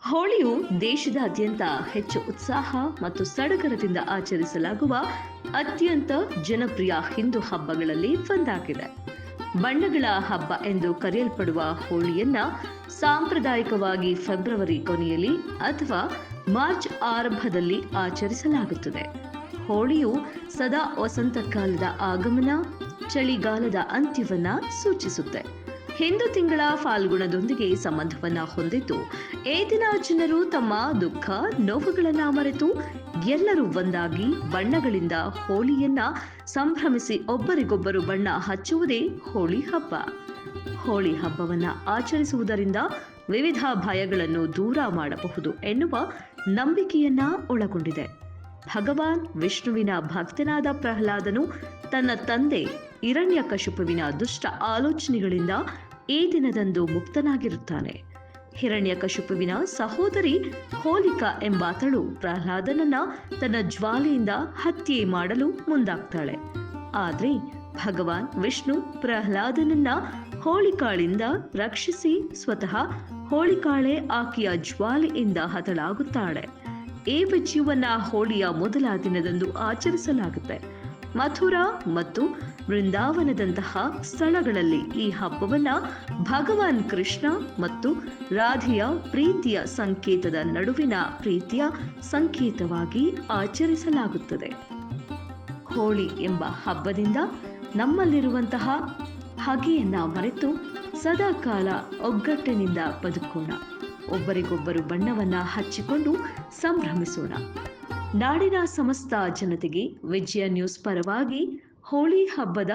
ಹೋಳಿಯು ದೇಶದಾದ್ಯಂತ ಹೆಚ್ಚು ಉತ್ಸಾಹ ಮತ್ತು ಸಡಗರದಿಂದ ಆಚರಿಸಲಾಗುವ ಅತ್ಯಂತ ಜನಪ್ರಿಯ ಹಿಂದೂ ಹಬ್ಬಗಳಲ್ಲಿ ಒಂದಾಗಿದೆ. ಬಣ್ಣಗಳ ಹಬ್ಬ ಎಂದು ಕರೆಯಲ್ಪಡುವ ಹೋಳಿಯನ್ನ ಸಾಂಪ್ರದಾಯಿಕವಾಗಿ ಫೆಬ್ರವರಿ ಕೊನೆಯಲ್ಲಿ ಅಥವಾ ಮಾರ್ಚ್ ಆರಂಭದಲ್ಲಿ ಆಚರಿಸಲಾಗುತ್ತದೆ. ಹೋಳಿಯು ಸದಾ ವಸಂತಕಾಲದ ಆಗಮನ, ಚಳಿಗಾಲದ ಅಂತ್ಯವನ್ನ ಸೂಚಿಸುತ್ತೆ. ಹಿಂದೂ ತಿಂಗಳ ಫಾಲ್ಗುಣದೊಂದಿಗೆ ಸಂಬಂಧವನ್ನ ಹೊಂದಿದ್ದು, ಈ ದಿನ ಜನರು ತಮ್ಮ ದುಃಖ ನೋವುಗಳನ್ನ ಮರೆತು ಎಲ್ಲರೂ ಒಂದಾಗಿ ಬಣ್ಣಗಳಿಂದ ಹೋಳಿಯನ್ನ ಸಂಭ್ರಮಿಸಿ ಒಬ್ಬರಿಗೊಬ್ಬರು ಬಣ್ಣ ಹಚ್ಚುವುದೇ ಹೋಳಿ ಹಬ್ಬ. ಹೋಳಿ ಹಬ್ಬವನ್ನ ಆಚರಿಸುವುದರಿಂದ ವಿವಿಧ ಭಯಗಳನ್ನು ದೂರ ಮಾಡಬಹುದು ಎನ್ನುವ ನಂಬಿಕೆಯನ್ನ ಒಳಗೊಂಡಿದೆ. ಭಗವಾನ್ ವಿಷ್ಣುವಿನ ಭಕ್ತನಾದ ಪ್ರಹ್ಲಾದನು ತನ್ನ ತಂದೆ ಹಿರಣ್ಯಕಶಿಪುವಿನ ದುಷ್ಟ ಆಲೋಚನೆಗಳಿಂದ ಈ ದಿನದಂದು ಮುಕ್ತನಾಗಿರುತ್ತಾನೆ. ಹಿರಣ್ಯಕಶಿಪುವಿನ ಸಹೋದರಿ ಹೋಲಿಕಾ ಎಂಬಾತಳು ಪ್ರಹ್ಲಾದನನ್ನ ತನ್ನ ಜ್ವಾಲೆಯಿಂದ ಹತ್ಯೆ ಮಾಡಲು ಮುಂದಾಗ್ತಾಳೆ. ಆದ್ರೆ ಭಗವಾನ್ ವಿಷ್ಣು ಪ್ರಹ್ಲಾದನನ್ನ ಹೋಳಿಕಾಳಿಂದ ರಕ್ಷಿಸಿ ಸ್ವತಃ ಹೋಳಿಕಾಳೆ ಆಕೆಯ ಜ್ವಾಲೆಯಿಂದ ಹತಳಾಗುತ್ತಾಳೆ. ಈ ವಿಜಯವನ್ನ ಹೋಳಿಯ ಮೊದಲ ದಿನದಂದು ಆಚರಿಸಲಾಗುತ್ತೆ. ಮಥುರಾ ಮತ್ತು ವೃಂದಾವನದಂತಹ ಸ್ಥಳಗಳಲ್ಲಿ ಈ ಹಬ್ಬವನ್ನ ಭಗವಾನ್ ಕೃಷ್ಣ ಮತ್ತು ರಾಧೆಯ ಪ್ರೀತಿಯ ಸಂಕೇತದ ನಡುವಿನ ಪ್ರೀತಿಯ ಸಂಕೇತವಾಗಿ ಆಚರಿಸಲಾಗುತ್ತದೆ. ಹೋಳಿ ಎಂಬ ಹಬ್ಬದಿಂದ ನಮ್ಮಲ್ಲಿರುವಂತಹ ಹಗೆಯನ್ನ ಮರೆತು ಸದಾಕಾಲ ಒಗ್ಗಟ್ಟಿನಿಂದ ಬದುಕೋಣ. ಒಬ್ಬರಿಗೊಬ್ಬರು ಬಣ್ಣವನ್ನ ಹಚ್ಚಿಕೊಂಡು ಸಂಭ್ರಮಿಸೋಣ. ನಾಡಿನ ಸಮಸ್ತ ಜನತೆಗೆ ವಿಜಯ ನ್ಯೂಸ್ ಪರವಾಗಿ ಹೋಳಿ ಹಬ್ಬದ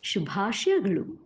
ಶುಭಾಶಯಗಳು.